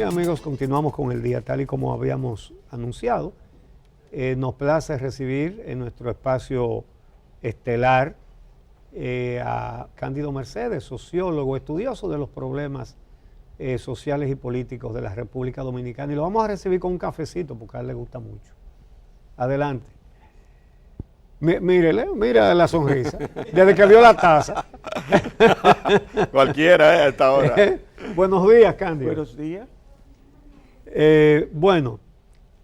Bien, amigos, continuamos con el día tal y como habíamos anunciado. Nos place recibir en nuestro espacio estelar a Cándido Mercedes, sociólogo, estudioso de los problemas sociales y políticos de la República Dominicana. Y lo vamos a recibir con un cafecito porque a él le gusta mucho. Adelante. Mírele, mira la sonrisa. Desde que vio la taza. Cualquiera, a esta hora. Buenos días, Cándido. Buenos días. Bueno,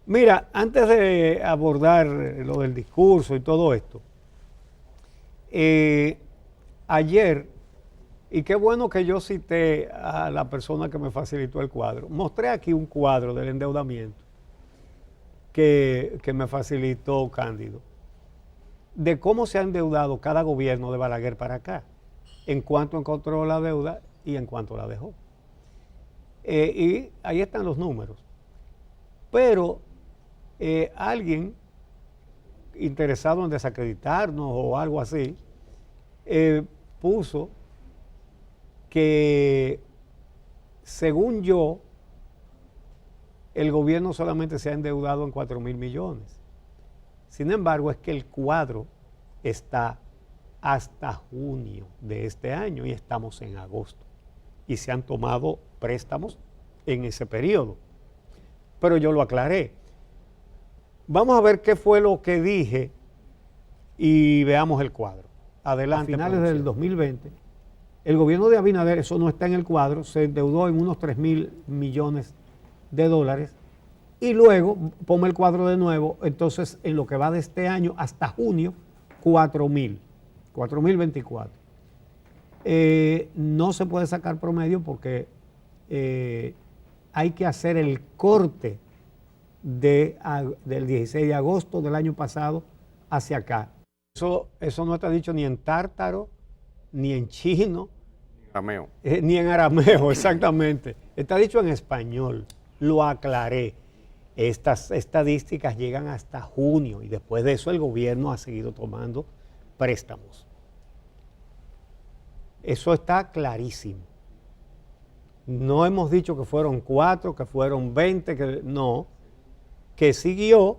mira, antes de abordar lo del discurso y todo esto, ayer, y qué bueno que yo cité a la persona que me facilitó el cuadro, mostré aquí un cuadro del endeudamiento que me facilitó Cándido, de cómo se ha endeudado cada gobierno de Balaguer para acá, en cuanto encontró la deuda y en cuanto la dejó. Y ahí están los números. Pero alguien interesado en desacreditarnos o algo así, puso que, según yo, el gobierno solamente se ha endeudado en 4.000 millones. Sin embargo, es que el cuadro está hasta junio de este año y estamos en agosto. Y se han tomado préstamos en ese periodo. Pero yo lo aclaré. Vamos a ver qué fue lo que dije y veamos el cuadro. Adelante. A finales del 2020, el gobierno de Abinader, eso no está en el cuadro, se endeudó en unos 3.000 millones de dólares y luego, ponme el cuadro de nuevo, entonces en lo que va de este año hasta junio, 4.024. No se puede sacar promedio porque hay que hacer el corte del 16 de agosto del año pasado hacia acá. Eso no está dicho ni en tártaro, ni en chino, Arameo. ni en arameo, exactamente. Está dicho en español, lo aclaré. Estas estadísticas llegan hasta junio y después de eso el gobierno ha seguido tomando préstamos. Eso está clarísimo. No hemos dicho que fueron 4, que fueron 20, no, que siguió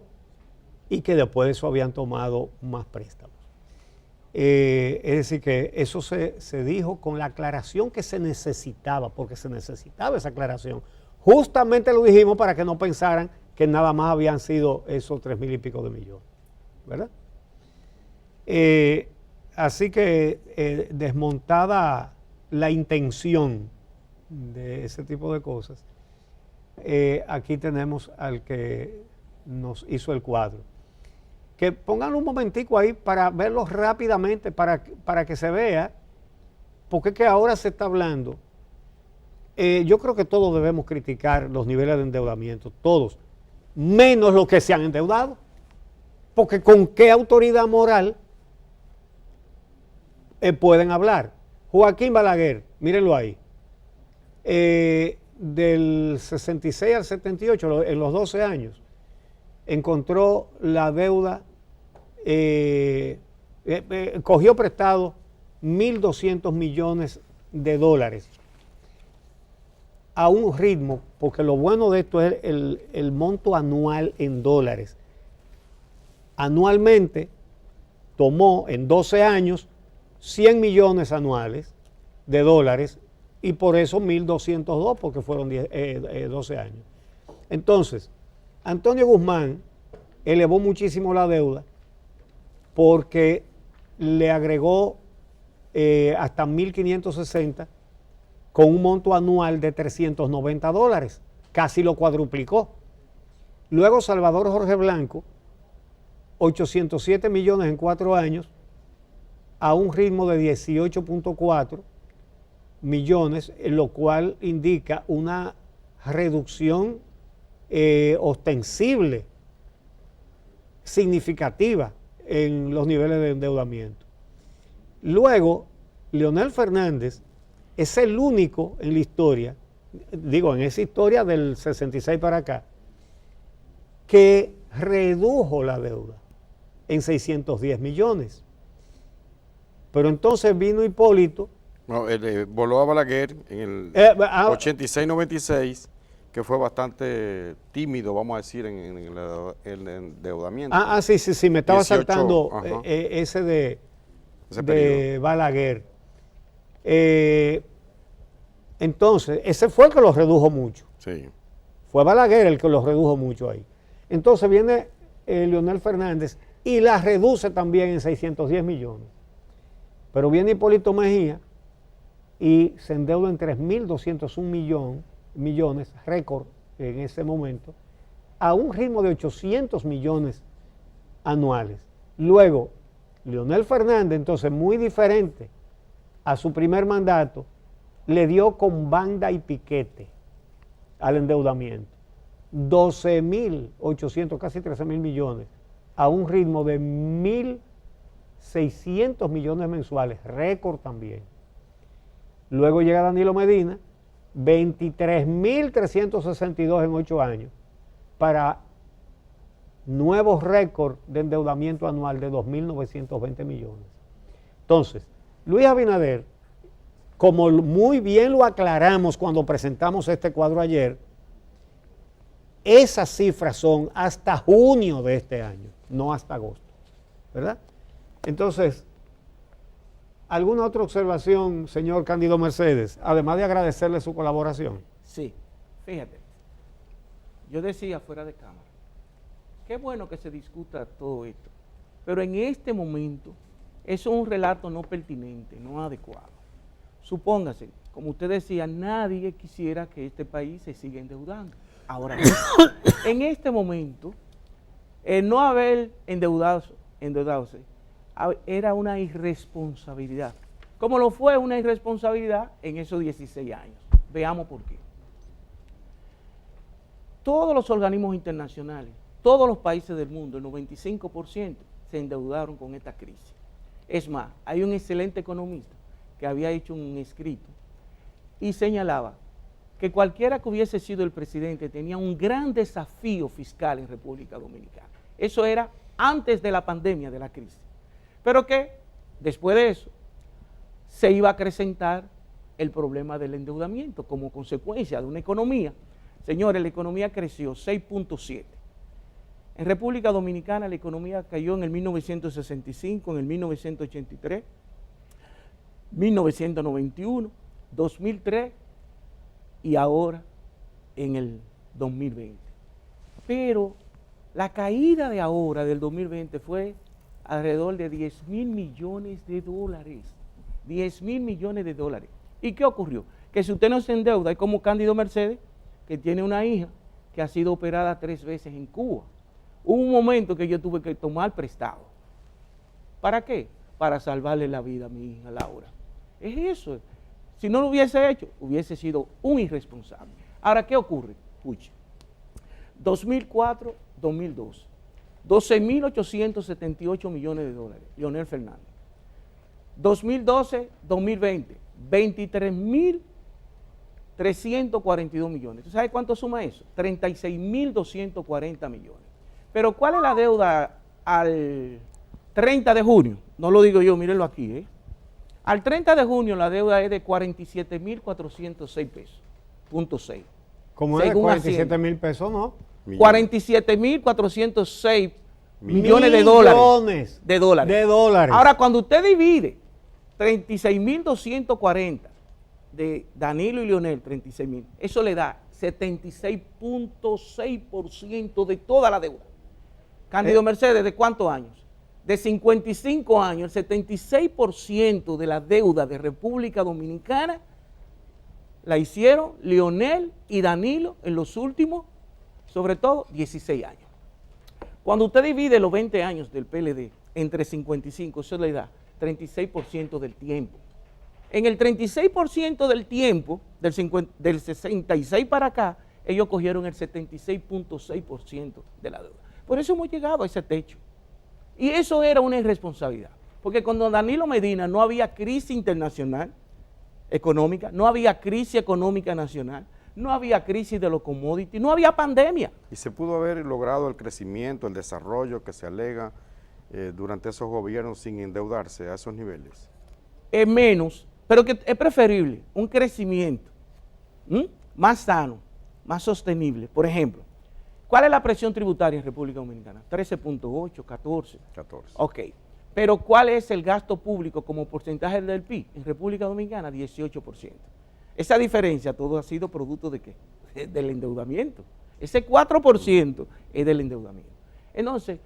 y que después de eso habían tomado más préstamos. Es decir, que eso se dijo con la aclaración que se necesitaba, porque se necesitaba esa aclaración. Justamente lo dijimos para que no pensaran que nada más habían sido esos 3.000 y pico de millones, ¿verdad? Así que desmontada la intención de ese tipo de cosas, aquí tenemos al que nos hizo el cuadro. Que pongan un momentico ahí para verlo rápidamente, para que se vea, porque es que ahora se está hablando. Yo creo que todos debemos criticar los niveles de endeudamiento, todos, menos los que se han endeudado, porque ¿con qué autoridad moral pueden hablar? Joaquín Balaguer, mírenlo ahí, del 66 al 78, en los 12 años, encontró la deuda, cogió prestado 1.200 millones de dólares a un ritmo, porque lo bueno de esto es el monto anual en dólares. Anualmente tomó en 12 años 100 millones anuales de dólares y por eso 1.202 porque fueron 12 años. Entonces, Antonio Guzmán elevó muchísimo la deuda porque le agregó hasta 1.560 con un monto anual de 390 dólares, casi lo cuadruplicó. Luego Salvador Jorge Blanco, 807 millones en 4 años, a un ritmo de 18.4 millones, lo cual indica una reducción ostensible, significativa en los niveles de endeudamiento. Luego, Leonel Fernández es el único en la historia, digo, en esa historia del 66 para acá, que redujo la deuda en 610 millones. Pero entonces vino Hipólito. No, voló a Balaguer en el 86-96, que fue bastante tímido, vamos a decir, en el endeudamiento. Sí, me estaba 18, saltando ajá. ese de Periodo. Balaguer. Entonces, ese fue el que los redujo mucho. Sí. Fue Balaguer el que los redujo mucho ahí. Entonces viene Leonel Fernández y la reduce también en 610 millones. Pero viene Hipólito Mejía y se endeuda en 3.201 millones, récord en ese momento, a un ritmo de 800 millones anuales. Luego, Leonel Fernández, entonces muy diferente a su primer mandato, le dio con banda y piquete al endeudamiento. 12.800, casi 13.000 millones, a un ritmo de 1.600 millones mensuales, récord también. Luego llega Danilo Medina, 23.362 en 8 años, para nuevos récords de endeudamiento anual de 2.920 millones. Entonces, Luis Abinader, como muy bien lo aclaramos cuando presentamos este cuadro ayer, esas cifras son hasta junio de este año, no hasta agosto, ¿verdad? Entonces, ¿alguna otra observación, señor Cándido Mercedes, además de agradecerle su colaboración? Sí, fíjate, yo decía fuera de cámara, qué bueno que se discuta todo esto, pero en este momento eso es un relato no pertinente, no adecuado. Supóngase, como usted decía, nadie quisiera que este país se siga endeudando. Ahora, en este momento, el no haber endeudado era una irresponsabilidad, como lo fue una irresponsabilidad en esos 16 años. Veamos por qué. Todos los organismos internacionales, todos los países del mundo, el 95% se endeudaron con esta crisis. Es más, hay un excelente economista que había hecho un escrito y señalaba que cualquiera que hubiese sido el presidente tenía un gran desafío fiscal en República Dominicana. Eso era antes de la pandemia, de la crisis. Pero que después de eso se iba a acrecentar el problema del endeudamiento como consecuencia de una economía. Señores, la economía creció 6.7. En República Dominicana la economía cayó en el 1965, en el 1983, 1991, 2003 y ahora en el 2020. Pero la caída de ahora, del 2020, fue alrededor de 10.000 millones de dólares. 10.000 millones de dólares. ¿Y qué ocurrió? Que si usted no se endeuda, es como Cándido Mercedes, que tiene una hija que ha sido operada 3 veces en Cuba. Hubo un momento que yo tuve que tomar prestado. ¿Para qué? Para salvarle la vida a mi hija Laura. Es eso. Si no lo hubiese hecho, hubiese sido un irresponsable. Ahora, ¿qué ocurre? Escuche. 2004, 2002. 12.878 millones de dólares. Leonel Fernández. 2012, 2020. 23.342 millones. ¿Tú sabes cuánto suma eso? 36.240 millones. Pero ¿cuál es la deuda al 30 de junio? No lo digo yo, mírenlo aquí, ¿eh? Al 30 de junio la deuda es de 47.406 pesos, punto 6. ¿Cómo es? 47.000 pesos, ¿no? 47.406 millones de dólares. De dólares. Ahora, cuando usted divide 36.240 de Danilo y Leonel, 36.000, eso le da 76.6% de toda la deuda. Cándido Mercedes, ¿de cuántos años? De 55 años, el 76% de la deuda de República Dominicana la hicieron Leonel y Danilo en los últimos, sobre todo, 16 años. Cuando usted divide los 20 años del PLD entre 55, eso le da 36% del tiempo. En el 36% del tiempo, del 66 para acá, ellos cogieron el 76.6% de la deuda. Por eso hemos llegado a ese techo. Y eso era una irresponsabilidad. Porque cuando Danilo Medina no había crisis internacional económica, no había crisis económica nacional, no había crisis de los commodities, no había pandemia. Y se pudo haber logrado el crecimiento, el desarrollo que se alega durante esos gobiernos sin endeudarse a esos niveles. Es menos, pero que es preferible un crecimiento más sano, más sostenible. Por ejemplo, ¿cuál es la presión tributaria en República Dominicana? 13.8, 14. 14. Ok. Pero ¿cuál es el gasto público como porcentaje del PIB? En República Dominicana, 18%. Esa diferencia, todo ha sido producto de ¿qué? Del endeudamiento. Ese 4% es del endeudamiento. Entonces,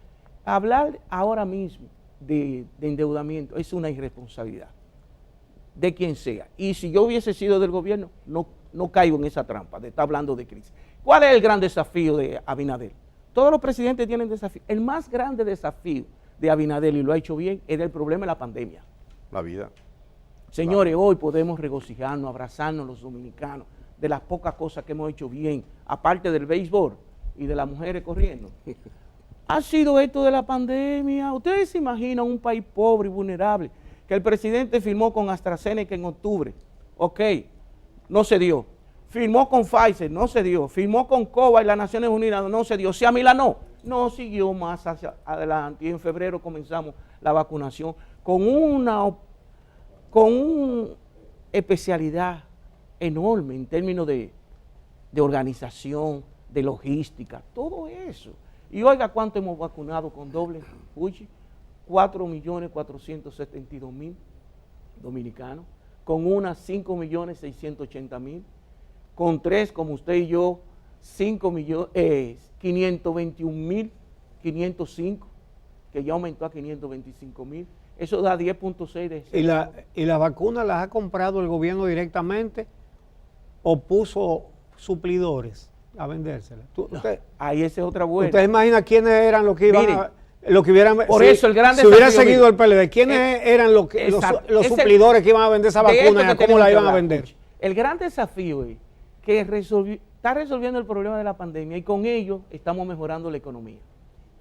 hablar ahora mismo de endeudamiento es una irresponsabilidad de quien sea. Y si yo hubiese sido del gobierno, no caigo en esa trampa de estar hablando de crisis. ¿Cuál es el gran desafío de Abinader? Todos los presidentes tienen desafíos. El más grande desafío de Abinader, y lo ha hecho bien, es el problema de la pandemia. La vida. Señores, hoy podemos regocijarnos, abrazarnos los dominicanos de las pocas cosas que hemos hecho bien, aparte del béisbol y de las mujeres corriendo. Ha sido esto de la pandemia. Ustedes se imaginan un país pobre y vulnerable que el presidente firmó con AstraZeneca en octubre. Ok, no se dio. Firmó con Pfizer, no se dio. Firmó con COVAX y las Naciones Unidas, no se dio. Si a Milano no siguió más hacia adelante y en febrero comenzamos la vacunación con una especialidad enorme en términos de organización, de logística, todo eso. Y oiga cuánto hemos vacunado con doble Fuji, 4.472.000 dominicanos, con una 5.680.000, con tres como usted y yo, 521.505, que ya aumentó a 525.000. Eso da 10.6 de... ¿Y la vacuna las ha comprado el gobierno directamente o puso suplidores a vendérselas? Ahí esa es otra vuelta. ¿Usted imagina quiénes eran los que iban lo que hubieran, por eso el gran si hubiera seguido el PLD, ¿quiénes eran los suplidores que iban a vender esa vacuna y cómo la iban a vender? El gran desafío es que está resolviendo el problema de la pandemia y con ello estamos mejorando la economía.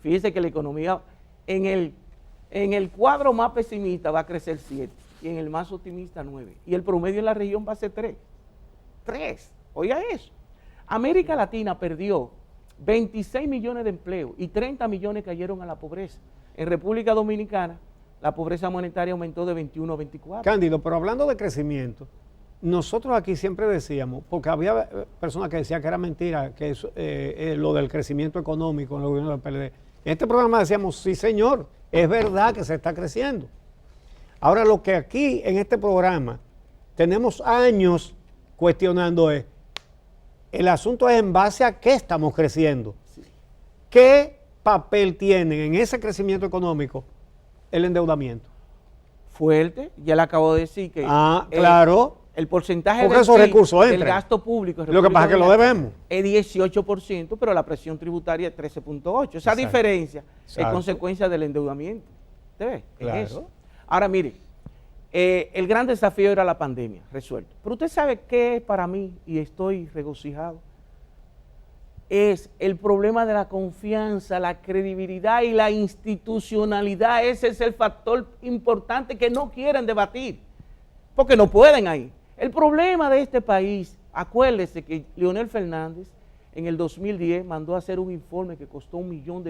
Fíjese que la economía en el cuadro más pesimista va a crecer 7 y en el más optimista 9 y el promedio en la región va a ser 3. Oiga eso. América Latina perdió 26 millones de empleos y 30 millones cayeron a la pobreza. En República Dominicana la pobreza monetaria aumentó de 21 a 24. Cándido, pero hablando de crecimiento, nosotros aquí siempre decíamos, porque había personas que decían que era mentira, que lo del crecimiento económico en el gobierno del PLD. En este programa decíamos, sí señor, es verdad que se está creciendo. Ahora lo que aquí en este programa tenemos años cuestionando es, el asunto es en base a qué estamos creciendo. Sí. ¿Qué papel tiene en ese crecimiento económico el endeudamiento? Fuerte, ya le acabo de decir que... claro. El porcentaje porque esos recursos del gasto público... Lo que pasa es que lo debemos. Es 18%, pero la presión tributaria es 13.8%. Esa diferencia es consecuencia del endeudamiento. ¿Usted ve? Claro. Es eso. Ahora, mire, el gran desafío era la pandemia, resuelto. Pero usted sabe qué para mí, y estoy regocijado, es el problema de la confianza, la credibilidad y la institucionalidad. Ese es el factor importante que no quieren debatir, porque no pueden ahí. El problema de este país, acuérdese que Leonel Fernández en el 2010 mandó a hacer un informe que costó $1 millón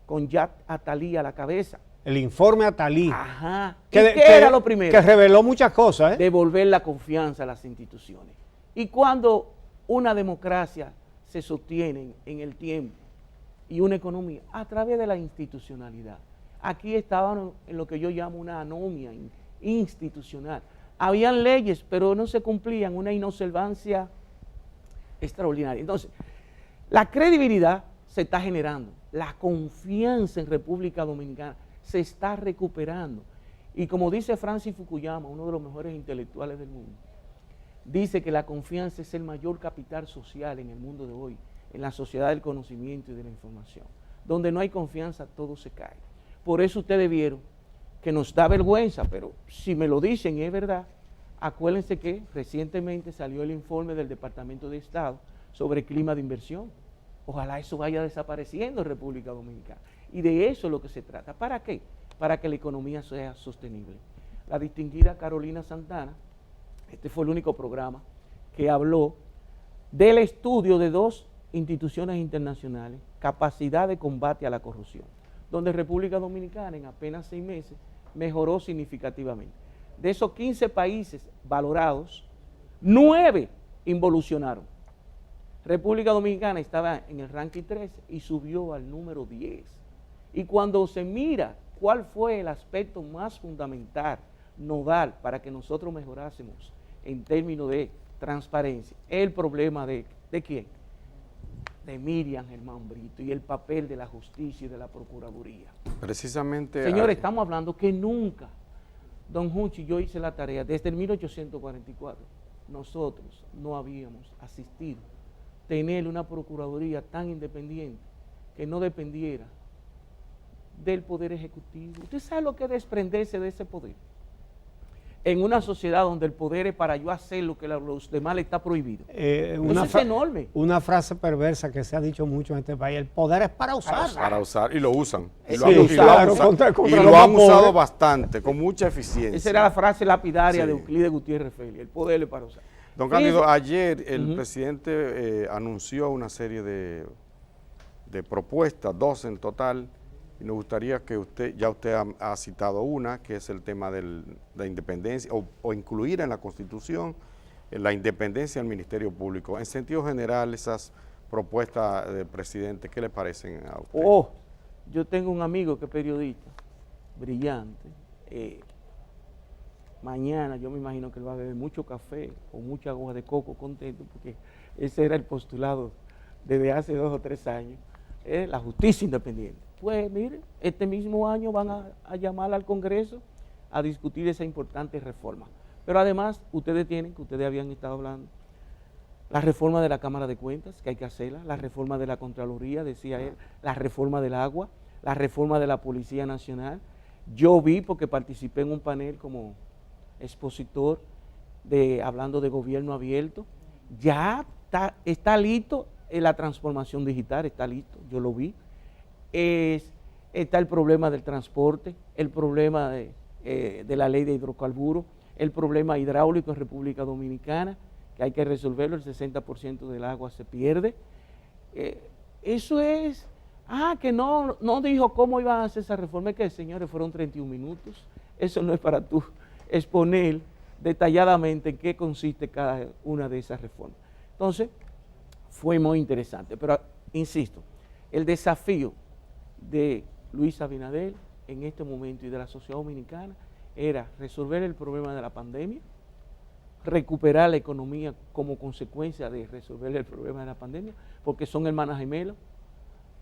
con Jacques Attali a la cabeza. El informe Attali. Ajá. ¿Qué era lo primero? Que reveló muchas cosas. Devolver la confianza a las instituciones. Y cuando una democracia se sostiene en el tiempo y una economía a través de la institucionalidad. Aquí estaban en lo que yo llamo una anomia institucional. Habían leyes, pero no se cumplían, una inobservancia extraordinaria. Entonces, la credibilidad se está generando, la confianza en República Dominicana se está recuperando. Y como dice Francis Fukuyama, uno de los mejores intelectuales del mundo, dice que la confianza es el mayor capital social en el mundo de hoy, en la sociedad del conocimiento y de la información. Donde no hay confianza, todo se cae. Por eso ustedes vieron que nos da vergüenza, pero si me lo dicen y es verdad, acuérdense que recientemente salió el informe del Departamento de Estado sobre clima de inversión. Ojalá eso vaya desapareciendo en República Dominicana. Y de eso es lo que se trata. ¿Para qué? Para que la economía sea sostenible. La distinguida Carolina Santana, este fue el único programa que habló del estudio de 2 instituciones internacionales, capacidad de combate a la corrupción, donde República Dominicana en apenas 6 meses mejoró significativamente. De esos 15 países valorados, 9 involucionaron. República Dominicana estaba en el ranking 13 y subió al número 10. Y cuando se mira cuál fue el aspecto más fundamental, nodal, para que nosotros mejorásemos en términos de transparencia, el problema ¿de quién? De Miriam Germán Brito y el papel de la justicia y de la procuraduría. Precisamente... Señores, estamos hablando que nunca, don Junchi, yo hice la tarea, desde el 1844, nosotros no habíamos asistido a tener una procuraduría tan independiente que no dependiera del Poder Ejecutivo. ¿Usted sabe lo que es desprenderse de ese poder? En una sociedad donde el poder es para yo hacer lo que a los demás le está prohibido. Eso es enorme. Una frase perversa que se ha dicho mucho en este país: el poder es para usar. Para usar, y lo usan. Y lo han usado bastante, con mucha eficiencia. Esa era la frase lapidaria de Euclides Gutiérrez Félix: el poder es para usar. Don Cándido, ayer el presidente anunció una serie de propuestas, 12 en total, y nos gustaría que usted ha citado una, que es el tema de la independencia, o incluir en la Constitución la independencia del Ministerio Público. En sentido general, esas propuestas del presidente, ¿qué le parecen a usted? Yo tengo un amigo que es periodista, brillante. Mañana yo me imagino que él va a beber mucho café o mucha agua de coco contento, porque ese era el postulado desde hace 2 o 3 años, la justicia independiente. Pues mire, este mismo año van a llamar al Congreso a discutir esa importante reforma. Pero además, ustedes habían estado hablando, la reforma de la Cámara de Cuentas, que hay que hacerla, la reforma de la Contraloría, decía él, la reforma del agua, la reforma de la Policía Nacional. Yo vi, porque participé en un panel como expositor hablando de gobierno abierto, ya está listo la transformación digital, está listo, yo lo vi. Está el problema del transporte, el problema de la ley de hidrocarburos, el problema hidráulico en República Dominicana, que hay que resolverlo, el 60% del agua se pierde. Eso es, que no dijo cómo iban a hacer esa reforma, es que, señores, fueron 31 minutos, eso no es para tú exponer detalladamente en qué consiste cada una de esas reformas. Entonces, fue muy interesante, pero insisto, el desafío de Luis Abinader en este momento y de la sociedad dominicana era resolver el problema de la pandemia, recuperar la economía como consecuencia de resolver el problema de la pandemia, porque son hermanas gemelas.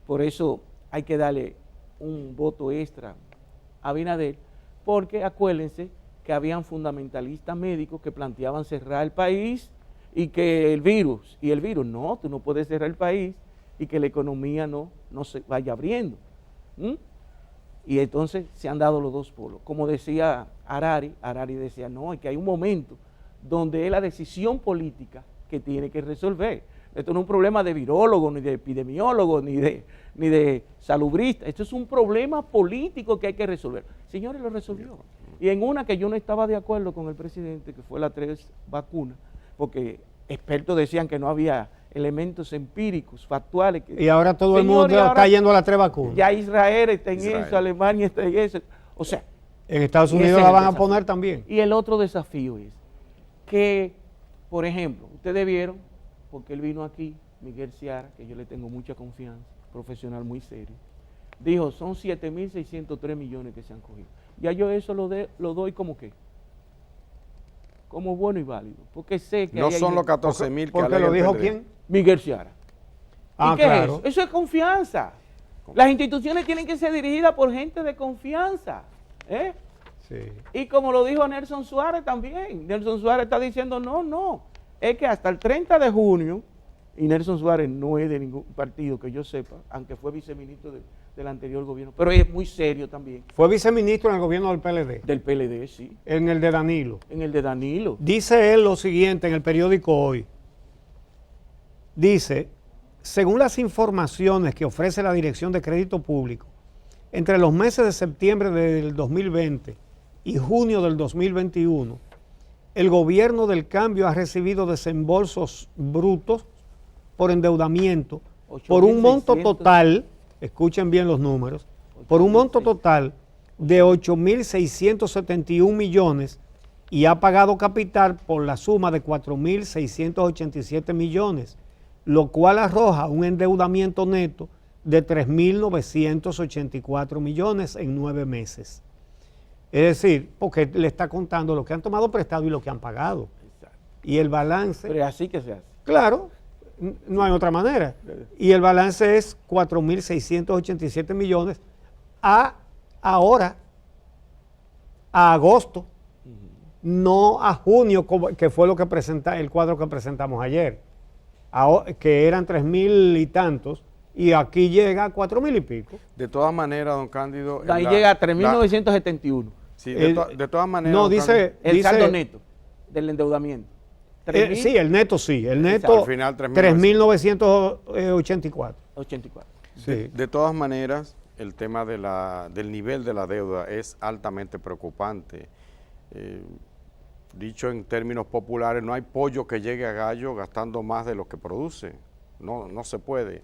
Por eso hay que darle un voto extra a Abinader, porque acuérdense que habían fundamentalistas médicos que planteaban cerrar el país y que el virus, no, tú no puedes cerrar el país y que la economía no se vaya abriendo. Y entonces se han dado los dos polos. Como decía Harari decía, no, es que hay un momento donde es la decisión política que tiene que resolver. Esto no es un problema de virólogo, ni de epidemiólogo, ni de salubrista. Esto es un problema político que hay que resolver. Señores, lo resolvió. Y en una que yo no estaba de acuerdo con el presidente, que fue la 3 vacunas, porque expertos decían que no había elementos empíricos, factuales. Y ahora todo el mundo está yendo a las 3 vacunas. Ya Israel está en eso, Alemania está en eso. O sea, en Estados Unidos la van a poner también. Y el otro desafío es que, por ejemplo, ustedes vieron, porque él vino aquí, Miguel Seara, que yo le tengo mucha confianza, profesional muy serio, dijo, son 7.603 millones que se han cogido. Ya yo eso lo doy como que, como bueno y válido, porque sé que... No son los 14.000 que ¿Porque lo dijo quién? Miguel Seara. ¿Y qué claro. es eso? Eso es confianza. Las instituciones tienen que ser dirigidas por gente de confianza. Sí. Y como lo dijo Nelson Suárez también, Nelson Suárez está diciendo, no, es que hasta el 30 de junio, y Nelson Suárez no es de ningún partido que yo sepa, aunque fue viceministro del anterior gobierno, pero es muy serio también. Fue viceministro en el gobierno del PLD. Del PLD, sí. En el de Danilo. En el de Danilo. Dice él lo siguiente en el periódico Hoy. Dice, según las informaciones que ofrece la Dirección de Crédito Público, entre los meses de septiembre del 2020 y junio del 2021, el gobierno del cambio ha recibido desembolsos brutos por endeudamiento por un monto total, escuchen bien los números, por un monto total de 8.671 millones y ha pagado capital por la suma de 4.687 millones, lo cual arroja un endeudamiento neto de 3.984 millones en 9 meses. Es decir, porque le está contando lo que han tomado prestado y lo que han pagado. Exacto. Y el balance... Pero es así que se hace. Claro, no hay otra manera. Y el balance es 4.687 millones ahora, a agosto, no a junio, que fue lo que el cuadro que presentamos ayer, que eran 3.000 y tantos, y aquí llega a 4.000 y pico. De todas maneras, don Cándido... Ahí llega a 3.971. Sí, de todas maneras... No, dice... El saldo neto del endeudamiento. Sí, el neto sí. El neto, al final 3.984. 84. Sí. De todas maneras, el tema del nivel de la deuda es altamente preocupante. Dicho en términos populares, no hay pollo que llegue a gallo gastando más de lo que produce. No se puede.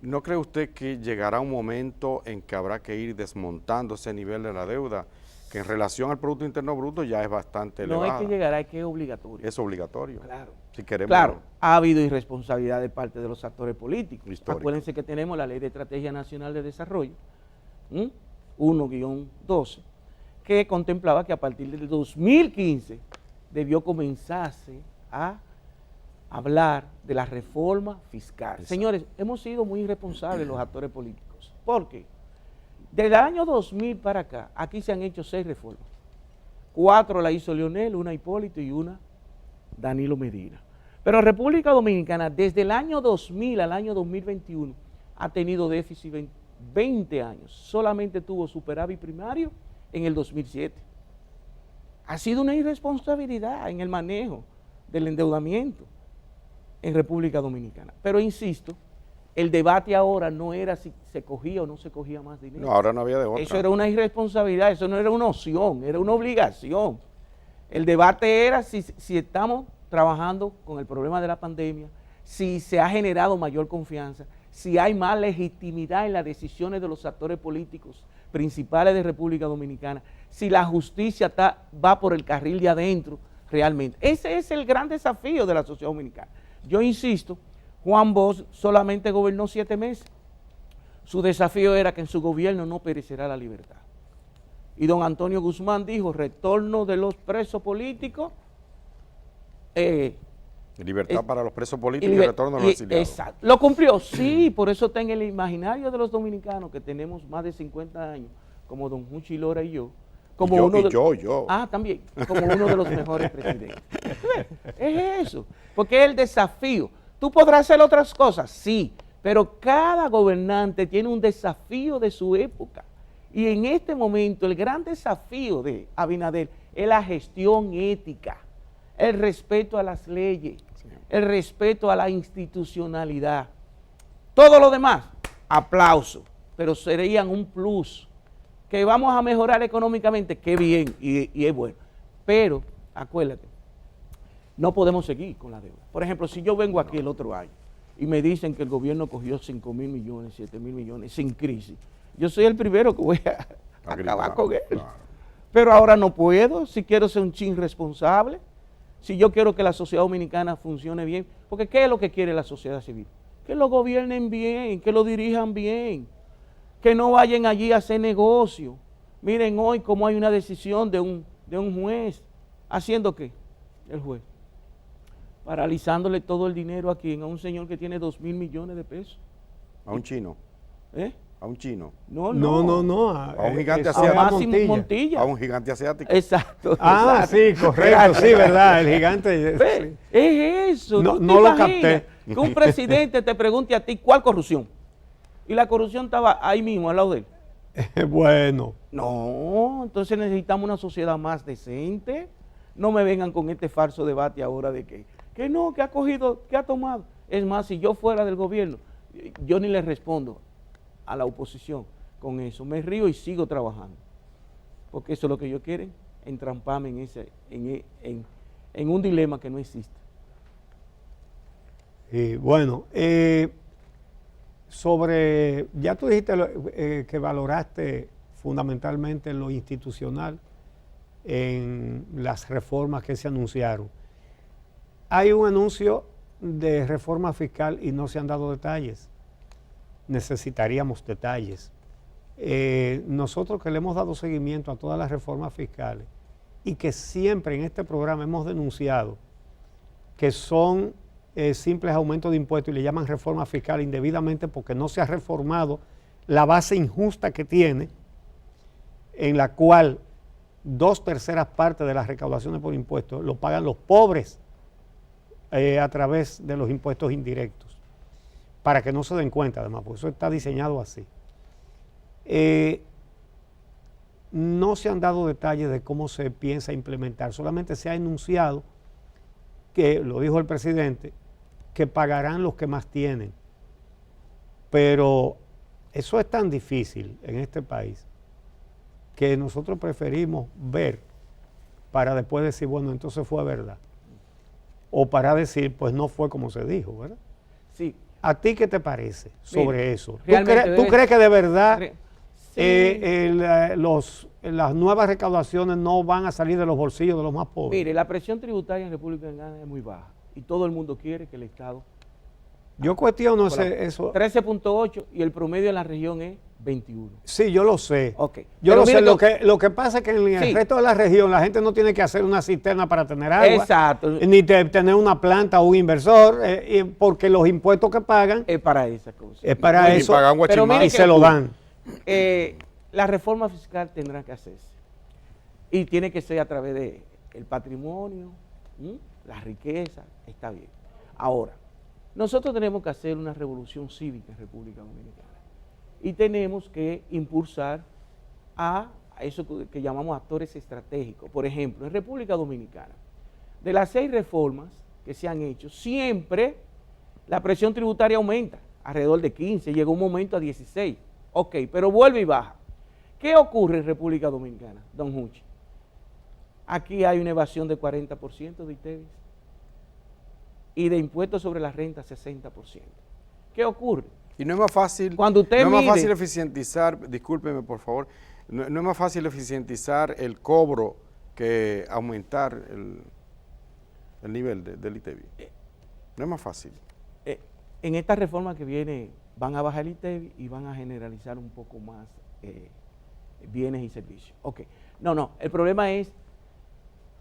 ¿No cree usted que llegará un momento en que habrá que ir desmontando ese nivel de la deuda, que en relación al Producto Interno Bruto ya es bastante elevado? No es que llegará, es que es obligatorio. Es obligatorio. Claro. Si queremos. Claro, ha habido irresponsabilidad de parte de los actores políticos. Histórico. Acuérdense que tenemos la Ley de Estrategia Nacional de Desarrollo, 1-12, que contemplaba que a partir del 2015 debió comenzarse a hablar de la reforma fiscal. Exacto. Señores, hemos sido muy irresponsables los actores políticos. ¿Por qué? Desde el año 2000 para acá, aquí se han hecho 6 reformas. 4 la hizo Leonel, una Hipólito y una Danilo Medina. Pero República Dominicana, desde el año 2000 al año 2021, ha tenido déficit 20 años. Solamente tuvo superávit primario en el 2007. Ha sido una irresponsabilidad en el manejo del endeudamiento en República Dominicana. Pero insisto, el debate ahora no era si se cogía o no se cogía más dinero. No, ahora no había de otra. Eso era una irresponsabilidad, eso no era una opción, era una obligación. El debate era si estamos trabajando con el problema de la pandemia, si se ha generado mayor confianza, si hay más legitimidad en las decisiones de los actores políticos principales de República Dominicana, si la justicia va por el carril de adentro realmente. Ese es el gran desafío de la sociedad dominicana. Yo insisto, Juan Bosch solamente gobernó 7 meses. Su desafío era que en su gobierno no perecerá la libertad. Y don Antonio Guzmán dijo, retorno de los presos políticos. Libertad para los presos políticos y retorno a los exiliados. Exacto. ¿Lo cumplió? Sí, por eso está en el imaginario de los dominicanos, que tenemos más de 50 años, como don Juchi Lora y yo. Como Yo. Ah, también, como uno de los mejores presidentes. Es eso, porque es el desafío. ¿Tú podrás hacer otras cosas? Sí, pero cada gobernante tiene un desafío de su época. Y en este momento el gran desafío de Abinader es la gestión ética, el respeto a las leyes, el respeto a la institucionalidad. Todo lo demás, aplauso, pero serían un plus. Que vamos a mejorar económicamente, qué bien, y es bueno. Pero, acuérdate, no podemos seguir con la deuda. Por ejemplo, si yo vengo aquí el otro año y me dicen que el gobierno cogió 5.000 millones, 7.000 millones sin crisis, yo soy el primero que voy a acabar con él. Claro. Pero ahora no puedo, si quiero ser un chin responsable, si yo quiero que la sociedad dominicana funcione bien, porque ¿qué es lo que quiere la sociedad civil? Que lo gobiernen bien, que lo dirijan bien, que no vayan allí a hacer negocio. Miren hoy cómo hay una decisión de un juez, ¿haciendo qué? El juez paralizándole todo el dinero a quien, a un señor que tiene 2.000 millones de pesos. A un chino. ¿Eh? A un chino. No. A un gigante asiático. A Máximo Montilla. A un gigante asiático. Exacto. Ah, exacto. sí, correcto, sí, verdad, el gigante. Sí. Es eso. No lo capté. Que un presidente te pregunte a ti, ¿cuál corrupción? Y la corrupción estaba ahí mismo, al lado de él. Bueno. No, entonces necesitamos una sociedad más decente. No me vengan con este falso debate ahora de que no, que ha cogido, que ha tomado. Es más, si yo fuera del gobierno, yo ni le respondo a la oposición con eso. Me río y sigo trabajando. Porque eso es lo que ellos quieren, entramparme en un dilema que no existe. Y bueno, ya tú dijiste que valoraste fundamentalmente lo institucional en las reformas que se anunciaron. Hay un anuncio de reforma fiscal y no se han dado detalles. Necesitaríamos detalles. Nosotros que le hemos dado seguimiento a todas las reformas fiscales y que siempre en este programa hemos denunciado que son simples aumentos de impuestos y le llaman reforma fiscal indebidamente porque no se ha reformado la base injusta que tiene, en la cual 2/3 partes de las recaudaciones por impuestos lo pagan los pobres a través de los impuestos indirectos, para que no se den cuenta además, porque eso está diseñado así. No se han dado detalles de cómo se piensa implementar, solamente se ha enunciado que, lo dijo el presidente, que pagarán los que más tienen. Pero eso es tan difícil en este país que nosotros preferimos ver para después decir, bueno, entonces fue verdad. O para decir, pues no fue como se dijo, ¿verdad? Sí. ¿A ti qué te parece sobre eso? Realmente ¿Tú crees que de verdad sí. Las nuevas recaudaciones no van a salir de los bolsillos de los más pobres? Mire, la presión tributaria en República Dominicana es muy baja y todo el mundo quiere que el Estado... Yo cuestiono eso. 13.8 y el promedio en la región es 21. Sí, yo lo sé. Okay. Yo lo sé. Lo que pasa es que en el resto de la región la gente no tiene que hacer una cisterna para tener agua. Exacto. Ni tener una planta o un inversor, porque los impuestos que pagan... Es para esa cosa. Es para eso. Pero mire y se lo dan. La reforma fiscal tendrá que hacerse. Y tiene que ser a través del patrimonio, la riqueza, está bien. Ahora, nosotros tenemos que hacer una revolución cívica en República Dominicana y tenemos que impulsar a eso que llamamos actores estratégicos. Por ejemplo, en República Dominicana, de las 6 reformas que se han hecho, siempre la presión tributaria aumenta, alrededor de 15, llegó un momento a 16. Ok, pero vuelve y baja. ¿Qué ocurre en República Dominicana, don Juchi? Aquí hay una evasión de 40% de ITEVIS y de impuestos sobre la renta 60%. ¿Qué ocurre? Y no es más fácil, cuando usted no es más fácil eficientizar, discúlpeme por favor, no es más fácil eficientizar el cobro que aumentar el nivel del ITEVIS. No es más fácil. En esta reforma que viene van a bajar el ITEVIS y van a generalizar un poco más bienes y servicios. Ok, no, el problema es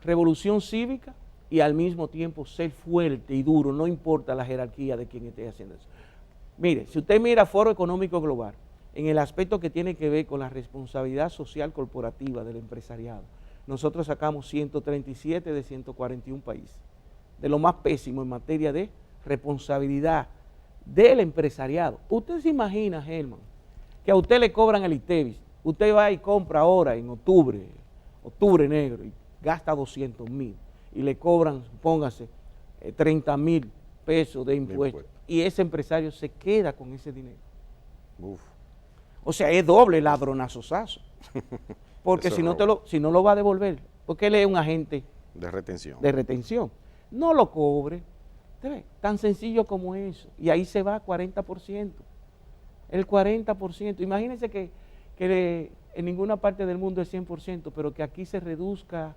revolución cívica y al mismo tiempo ser fuerte y duro, no importa la jerarquía de quien esté haciendo eso. Mire, si usted mira Foro Económico Global, en el aspecto que tiene que ver con la responsabilidad social corporativa del empresariado, nosotros sacamos 137 de 141 países, de lo más pésimo en materia de responsabilidad del empresariado. Usted se imagina, Germán, que a usted le cobran el ITEVIS, usted va y compra ahora en octubre negro, y gasta 200,000 y le cobran, póngase, 30,000 pesos de impuestos y ese empresario se queda con ese dinero. Uf. O sea, es doble ladronazosazo. Porque si no lo va a devolver, porque él es un agente de retención. No lo cobre. ¿Usted ve? Tan sencillo como eso. Y ahí se va 40%. El 40%. Imagínense que en ninguna parte del mundo es 100%, pero que aquí se reduzca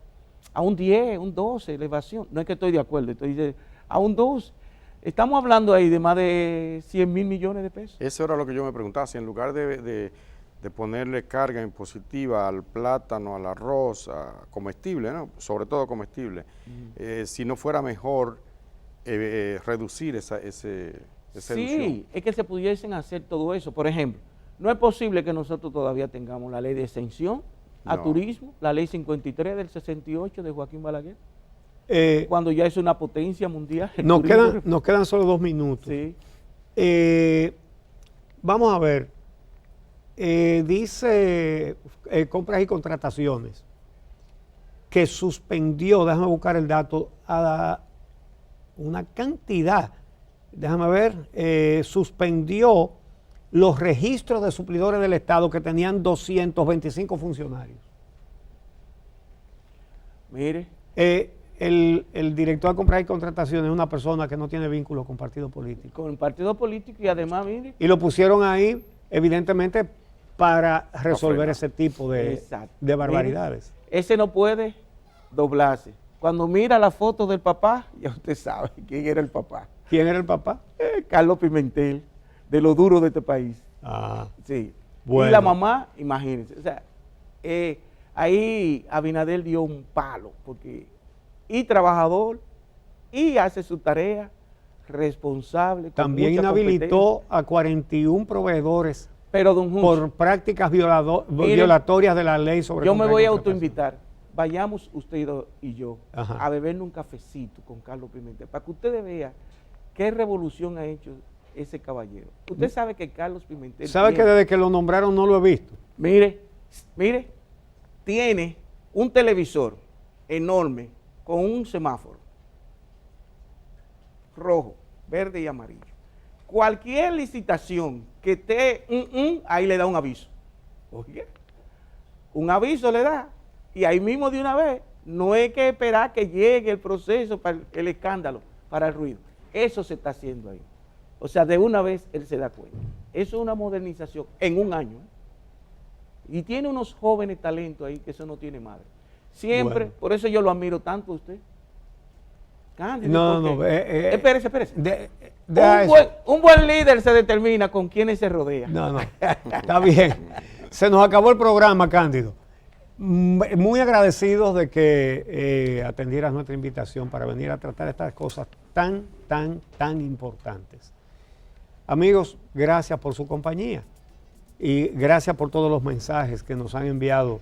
a un 10, un 12, elevación. No es que estoy de acuerdo, estoy diciendo a un 12. Estamos hablando ahí de más de 100,000 millones de pesos. Eso era lo que yo me preguntaba, si en lugar de ponerle carga impositiva al plátano, al arroz, a comestible, ¿no? Sobre todo comestible, si no fuera mejor reducir esa reducción. Sí, es que se pudiesen hacer todo eso. Por ejemplo, no es posible que nosotros todavía tengamos la ley de exención a turismo, la ley 53 del 68 de Joaquín Balaguer, cuando ya es una potencia mundial. Nos quedan solo 2 minutos. Sí. Vamos a ver. Dice compras y contrataciones que suspendió, déjame buscar el dato, a una cantidad, déjame ver, suspendió los registros de suplidores del Estado que tenían 225 funcionarios. Mire. El director de compras y contrataciones es una persona que no tiene vínculo con partido político. Con partido político y además, mire. Y lo pusieron ahí, evidentemente, para resolver ese tipo de barbaridades. Mire, ese no puede doblarse. Cuando mira la foto del papá, ya usted sabe quién era el papá. ¿Quién era el papá? Carlos Pimentel, de lo duro de este país. Ah, Sí. bueno. Y la mamá, imagínense. O sea, ahí Abinader dio un palo, porque y trabajador, y hace su tarea responsable. Con También mucha inhabilitó a 41 proveedores competencia. Pero don Juncio, por prácticas violatorias de la ley sobre yo me voy a contratación. autoinvitar. Vayamos usted y yo Ajá. a bebernos un cafecito con Carlos Pimentel, para que ustedes vean qué revolución ha hecho ese caballero. Usted sabe que Carlos Pimentel ¿Sabe que desde que lo nombraron no lo he visto? Mire, tiene un televisor enorme con un semáforo rojo, verde y amarillo. Cualquier licitación que esté, ahí le da un aviso. Oye, un aviso le da, y ahí mismo de una vez, no hay que esperar que llegue el proceso para el escándalo, para el ruido. Eso se está haciendo ahí. O sea, de una vez él se da cuenta. Eso es una modernización en un año. Y tiene unos jóvenes talentos ahí que eso no tiene madre. Siempre, Bueno. por eso yo lo admiro tanto a usted. Cándido, No. espérese. Un buen líder se determina con quienes se rodea. No, está bien. Se nos acabó el programa, Cándido. Muy agradecidos de que atendieras nuestra invitación para venir a tratar estas cosas tan importantes. Amigos, gracias por su compañía y gracias por todos los mensajes que nos han enviado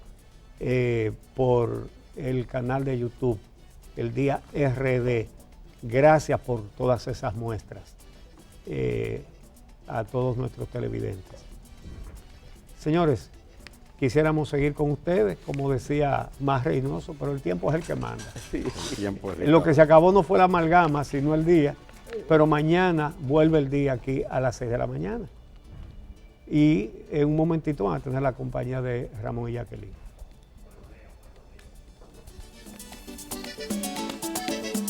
por el canal de YouTube, el Día RD. Gracias por todas esas muestras a todos nuestros televidentes. Señores, quisiéramos seguir con ustedes, como decía más Reynoso, pero el tiempo es el que manda. El tiempo es Lo que se acabó no fue la amalgama, sino el día, pero mañana vuelve el día aquí a las 6 de la mañana. Y en un momentito van a tener la compañía de Ramón y Jacqueline.